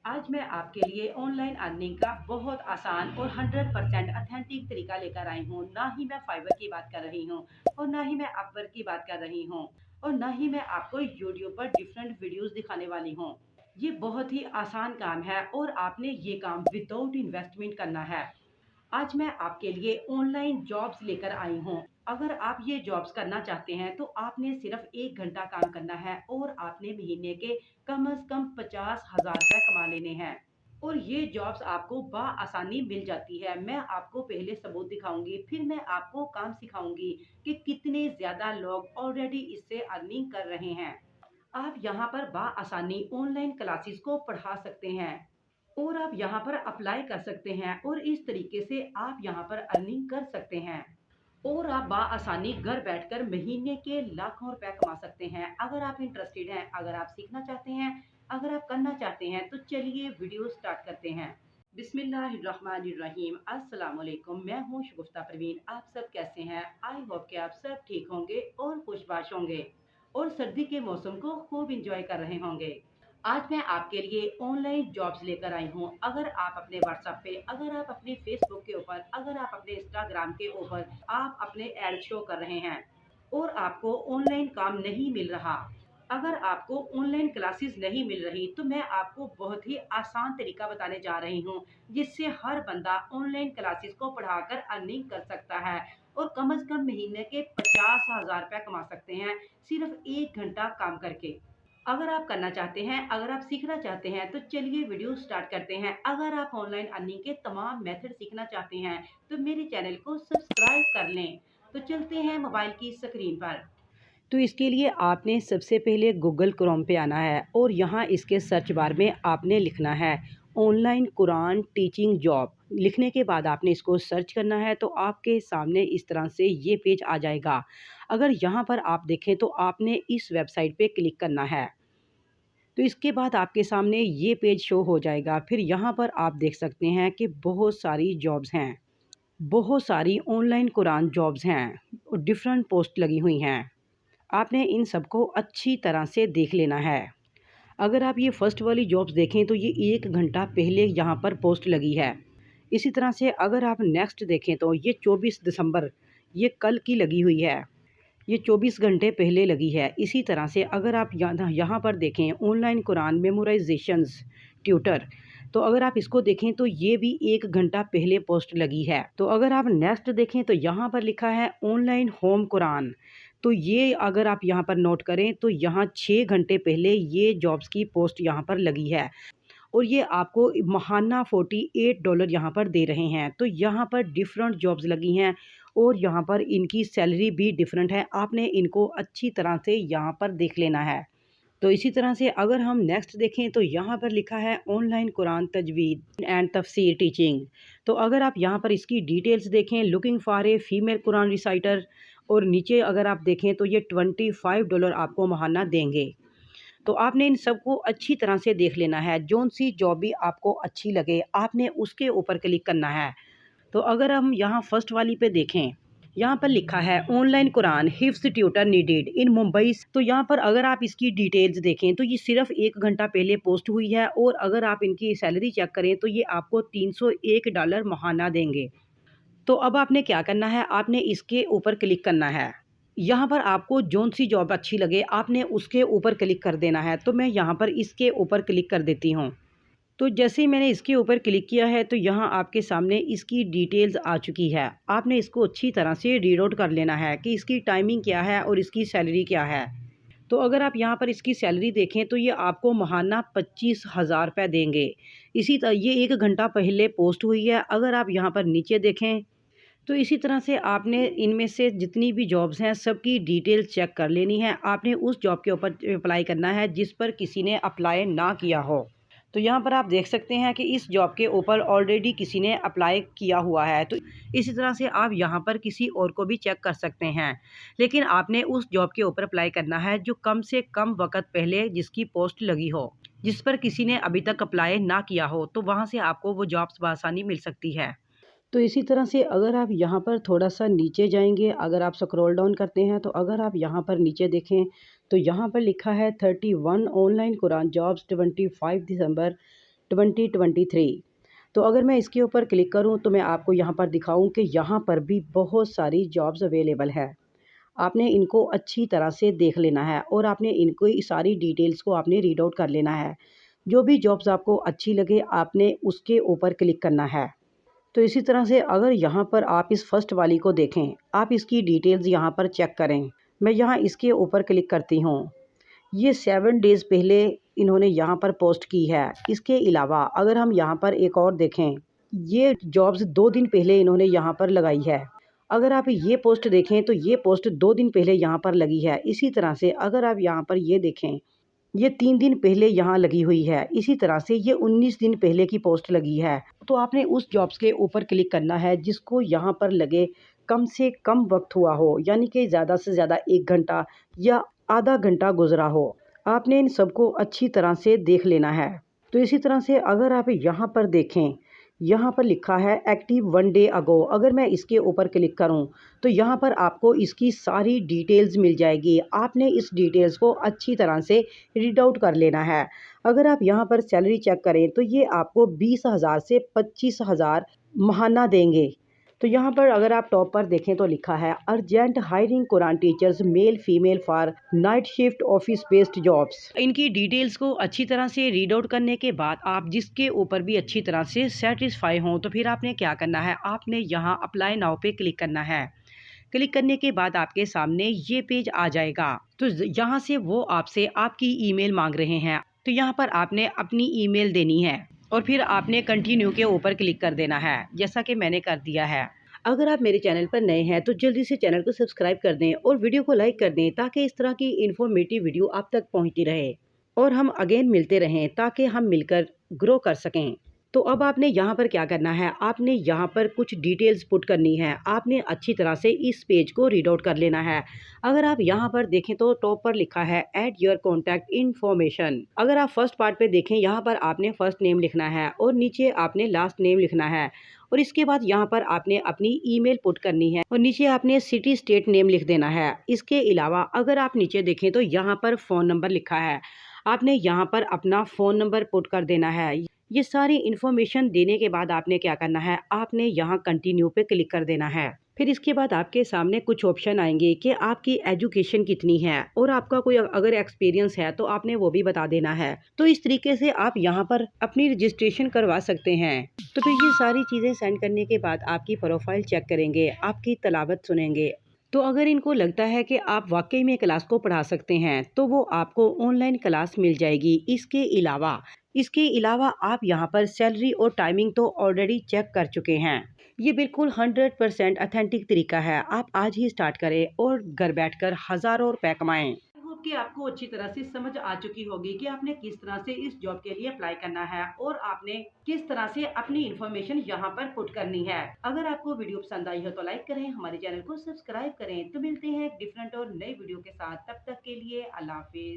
आज मैं आपके लिए ऑनलाइन अर्निंग का बहुत आसान और 100% ऑथेंटिक तरीका लेकर आई हूँ। ना ही मैं फाइवर की बात कर रही हूँ और ना ही मैं अपवर्क की बात कर रही हूँ और ना ही मैं आपको यूट्यूब पर डिफरेंट वीडियोस दिखाने वाली हूँ। ये बहुत ही आसान काम है और आपने ये काम विदाउट इन्वेस्टमेंट करना है। आज मैं आपके लिए ऑनलाइन जॉब्स लेकर आई हूँ। अगर आप ये जॉब्स करना चाहते हैं तो आपने सिर्फ 1 घंटा काम करना है और आपने महीने के कम से कम 50,000 रुपए कमा लेने हैं। और ये जॉब्स आपको आसानी मिल जाती है। मैं आपको पहले सबूत दिखाऊंगी, फिर मैं आपको काम सिखाऊंगी कि कितने ज्यादा लोग ऑलरेडी इससे अर्निंग कर रहे हैं। आप यहाँ पर आसानी ऑनलाइन क्लासेस को पढ़ा सकते हैं और आप यहाँ पर अप्लाई कर सकते हैं और इस तरीके से आप यहाँ पर अर्निंग कर सकते हैं और आप आसानी घर बैठकर महीने के लाखों रुपए कमा सकते हैं। अगर आप इंटरेस्टेड हैं, अगर आप सीखना चाहते हैं, अगर आप करना चाहते हैं तो चलिए वीडियो स्टार्ट करते हैं। बिस्मिल्लाहिर्रहमानिर्रहीम। अस्सलाम वालेकुम। मैं हूँ शगुफ्ता परवीन। आप सब कैसे हैं? आई होप कि आप सब ठीक होंगे और खुशबाश होंगे और सर्दी के मौसम को खूब इंजॉय कर रहे होंगे। आज मैं आपके लिए ऑनलाइन जॉब्स लेकर आई हूँ। अगर आप अपने व्हाट्सएप पे, अगर आप अपने फेसबुक के ऊपर, अगर आप अपने इंस्टाग्राम के ऊपर आप अपने एड शो कर रहे हैं और आपको ऑनलाइन काम नहीं मिल रहा, अगर आपको ऑनलाइन क्लासेस नहीं मिल रही, तो मैं आपको बहुत ही आसान तरीका बताने जा रही हूँ जिससे हर बंदा ऑनलाइन क्लासेस को पढ़ाकर अर्निंग कर सकता है और कम से कम महीने के 50,000 रुपए कमा सकते हैं सिर्फ 1 घंटा काम करके। अगर आप करना चाहते हैं, अगर आप सीखना चाहते हैं तो चलिए वीडियो स्टार्ट करते हैं। अगर आप ऑनलाइन अर्निंग के तमाम मेथड सीखना चाहते हैं तो मेरे चैनल को सब्सक्राइब कर लें। तो चलते हैं मोबाइल की स्क्रीन पर। तो इसके लिए आपने सबसे पहले गूगल क्रोम पे आना है और यहाँ इसके सर्च बार में आपने लिखना है ऑनलाइन कुरान टीचिंग जॉब। लिखने के बाद आपने इसको सर्च करना है तो आपके सामने इस तरह से ये पेज आ जाएगा। अगर यहाँ पर आप देखें तो आपने इस वेबसाइट पे क्लिक करना है। तो इसके बाद आपके सामने ये पेज शो हो जाएगा। फिर यहाँ पर आप देख सकते हैं कि बहुत सारी जॉब्स हैं, बहुत सारी ऑनलाइन कुरान जॉब्स हैं और डिफरेंट पोस्ट लगी हुई हैं। आपने इन सबको अच्छी तरह से देख लेना है। अगर आप ये फर्स्ट वाली जॉब्स देखें तो ये 1 घंटा पहले यहाँ पर पोस्ट लगी है। इसी तरह से अगर आप नेक्स्ट देखें तो ये 24 दिसंबर, ये कल की लगी हुई है। ये 24 घंटे पहले लगी है। इसी तरह से अगर आप यहाँ पर देखें ऑनलाइन कुरान मेमोराइजेशंस ट्यूटर, तो अगर आप इसको देखें तो ये भी 1 घंटा पहले पोस्ट लगी है। तो अगर आप नेक्स्ट देखें तो यहाँ पर लिखा है ऑनलाइन होम कुरान। तो ये अगर आप यहाँ पर नोट करें तो यहाँ 6 घंटे पहले ये जॉब्स की पोस्ट यहाँ पर लगी है और ये आपको महाना $48 यहाँ पर दे रहे हैं। तो यहाँ पर डिफरेंट जॉब्स लगी हैं और यहाँ पर इनकी सैलरी भी डिफरेंट है। आपने इनको अच्छी तरह से यहाँ पर देख लेना है। तो इसी तरह से अगर हम नेक्स्ट देखें तो यहाँ पर लिखा है ऑनलाइन कुरान तजवीद एंड तफसीर टीचिंग। तो अगर आप यहाँ पर इसकी डिटेल्स देखें, looking for a female Quran reciter, और नीचे अगर आप देखें तो ये $25 आपको महाना देंगे। तो आपने इन सबको अच्छी तरह से देख लेना है। जौन सी जॉब भी आपको अच्छी लगे आपने उसके ऊपर क्लिक करना है। तो अगर हम यहाँ फर्स्ट वाली पे देखें, यहाँ पर लिखा है ऑनलाइन कुरान हिफ्स ट्यूटर नीडेड इन मुंबई। तो यहाँ पर अगर आप इसकी डिटेल्स देखें तो ये सिर्फ 1 घंटा पहले पोस्ट हुई है और अगर आप इनकी सैलरी चेक करें तो ये आपको $301 महाना देंगे। तो अब आपने क्या करना है, आपने इसके ऊपर क्लिक करना है। यहाँ पर आपको जौन सी जॉब अच्छी लगे आपने उसके ऊपर क्लिक कर देना है। तो मैं यहाँ पर इसके ऊपर क्लिक कर देती हूँ। तो जैसे ही मैंने इसके ऊपर क्लिक किया है तो यहाँ आपके सामने इसकी डिटेल्स आ चुकी है। आपने इसको अच्छी तरह से रीड आउट कर लेना है कि इसकी टाइमिंग क्या है और इसकी सैलरी क्या है। तो अगर आप यहाँ पर इसकी सैलरी देखें तो ये आपको महाना 25,000 रुपये देंगे। इसी तरह ये 1 घंटा पहले पोस्ट हुई है। अगर आप यहाँ पर नीचे देखें तो इसी तरह से आपने इनमें से जितनी भी जॉब्स हैं सबकी डिटेल चेक कर लेनी है। आपने उस जॉब के ऊपर अप्लाई करना है जिस पर किसी ने अप्लाई ना किया हो। तो यहाँ पर आप देख सकते हैं कि इस जॉब के ऊपर ऑलरेडी किसी ने अप्लाई किया हुआ है। तो इसी तरह से आप यहाँ पर किसी और को भी चेक कर सकते हैं, लेकिन आपने उस जॉब के ऊपर अप्लाई करना है जो कम से कम वक्त पहले जिसकी पोस्ट लगी हो, जिस पर किसी ने अभी तक अप्लाई ना किया हो। तो वहाँ से आपको वो जॉब्स बआसानी मिल सकती है। तो इसी तरह से अगर आप यहाँ पर थोड़ा-सा नीचे जाएँगे, अगर आप स्क्रॉल डाउन करते हैं तो अगर आप यहाँ पर नीचे देखें तो यहाँ पर लिखा है 31 ऑनलाइन कुरान जॉब्स 25 दिसंबर 2023। तो अगर मैं इसके ऊपर क्लिक करूं तो मैं आपको यहां पर दिखाऊं कि यहां पर भी बहुत सारी जॉब्स अवेलेबल है। आपने इनको अच्छी तरह से देख लेना है और आपने इनको सारी डिटेल्स को आपने रीड आउट कर लेना है। जो भी जॉब्स आपको अच्छी लगे आपने उसके ऊपर क्लिक करना है। तो इसी तरह से अगर यहाँ पर आप इस फर्स्ट वाली को देखें, आप इसकी डिटेल्स यहाँ पर चेक करें। मैं यहाँ इसके ऊपर क्लिक करती हूँ। ये 7 डेज़ पहले इन्होंने यहाँ पर पोस्ट की है। इसके अलावा अगर हम यहाँ पर एक और देखें, ये जॉब्स 2 दिन पहले इन्होंने यहाँ पर लगाई है। अगर आप ये पोस्ट देखें तो ये पोस्ट 2 दिन पहले यहाँ पर लगी है। इसी तरह से अगर आप यहाँ पर ये देखें, ये 3 दिन पहले यहाँ लगी हुई है। इसी तरह से ये 19 दिन पहले की पोस्ट लगी है। तो आपने उस जॉब्स के ऊपर क्लिक करना है जिसको यहाँ पर लगे कम से कम वक्त हुआ हो, यानी कि ज़्यादा से ज़्यादा 1 घंटा या आधा घंटा गुजरा हो। आपने इन सबको अच्छी तरह से देख लेना है। तो इसी तरह से अगर आप यहाँ पर देखें, यहाँ पर लिखा है एक्टिव 1 डे अगो। अगर मैं इसके ऊपर क्लिक करूँ तो यहाँ पर आपको इसकी सारी डिटेल्स मिल जाएगी। आपने इस डिटेल्स को अच्छी तरह से रीड आउट कर लेना है। अगर आप यहाँ पर सैलरी चेक करें तो ये आपको 20,000 से 25,000 महाना देंगे। तो यहाँ पर अगर आप टॉप पर देखें तो लिखा है urgent hiring Quran teachers male female for night shift office based jobs. इनकी डिटेल्स को अच्छी तरह से रीड आउट करने के बाद आप जिसके ऊपर भी अच्छी तरह से सेटिस्फाई हों तो फिर आपने क्या करना है, आपने यहाँ अप्लाई नाउ पे क्लिक करना है। क्लिक करने के बाद आपके सामने ये पेज आ जाएगा। तो यहाँ से वो आपसे आपकी ईमेल मांग रहे हैं। तो यहाँ पर आपने अपनी ईमेल देनी है और फिर आपने कंटिन्यू के ऊपर क्लिक कर देना है, जैसा कि मैंने कर दिया है। अगर आप मेरे चैनल पर नए हैं तो जल्दी से चैनल को सब्सक्राइब कर दें और वीडियो को लाइक कर दें ताकि इस तरह की इन्फॉर्मेटिव वीडियो आप तक पहुँचती रहे और हम अगेन मिलते रहें ताकि हम मिलकर ग्रो कर सकें। तो अब आपने यहाँ पर क्या करना है, आपने यहाँ पर कुछ डिटेल्स पुट करनी है। आपने अच्छी तरह से इस पेज को रीड आउट कर लेना है। अगर आप यहाँ पर देखें तो टॉप पर लिखा है ऐड योर कॉन्टैक्ट इन्फॉर्मेशन। अगर आप फर्स्ट पार्ट पे देखें, यहाँ पर आपने फर्स्ट नेम लिखना है और नीचे आपने लास्ट नेम लिखना है और इसके बाद यहाँ पर आपने अपनी ईमेल पुट करनी है और नीचे आपने सिटी स्टेट नेम लिख देना है। इसके अलावा अगर आप नीचे देखें तो यहाँ पर फ़ोन नंबर लिखा है। आपने यहाँ पर अपना फ़ोन नंबर पुट कर देना है। ये सारी इन्फॉर्मेशन देने के बाद आपने क्या करना है, आपने यहाँ कंटिन्यू पे क्लिक कर देना है। फिर इसके बाद आपके सामने कुछ ऑप्शन आएंगे कि आपकी एजुकेशन कितनी है और आपका कोई अगर एक्सपीरियंस है तो आपने वो भी बता देना है। तो इस तरीके से आप यहाँ पर अपनी रजिस्ट्रेशन करवा सकते हैं। तो फिर ये सारी चीज़ें सेंड करने के बाद आपकी प्रोफाइल चेक करेंगे, आपकी तलावत सुनेंगे। तो अगर इनको लगता है कि आप वाकई में क्लास को पढ़ा सकते हैं तो वो आपको ऑनलाइन क्लास मिल जाएगी। इसके अलावा आप यहाँ पर सैलरी और टाइमिंग तो ऑलरेडी चेक कर चुके हैं। ये बिल्कुल 100% अथेंटिक तरीका है। आप आज ही स्टार्ट करें और घर बैठकर हज़ारों रुपए कमाएं। आई होप कि आपको अच्छी तरह से समझ आ चुकी होगी कि आपने किस तरह से इस जॉब के लिए अप्लाई करना है और आपने किस तरह से अपनी इन्फॉर्मेशन यहाँ पर पुट करनी है। अगर आपको वीडियो पसंद आई हो तो लाइक करें, हमारे चैनल को सब्सक्राइब करें। तो मिलते हैं एक डिफरेंट और नई वीडियो के साथ। तब तक के लिए अल्लाह हाफिज।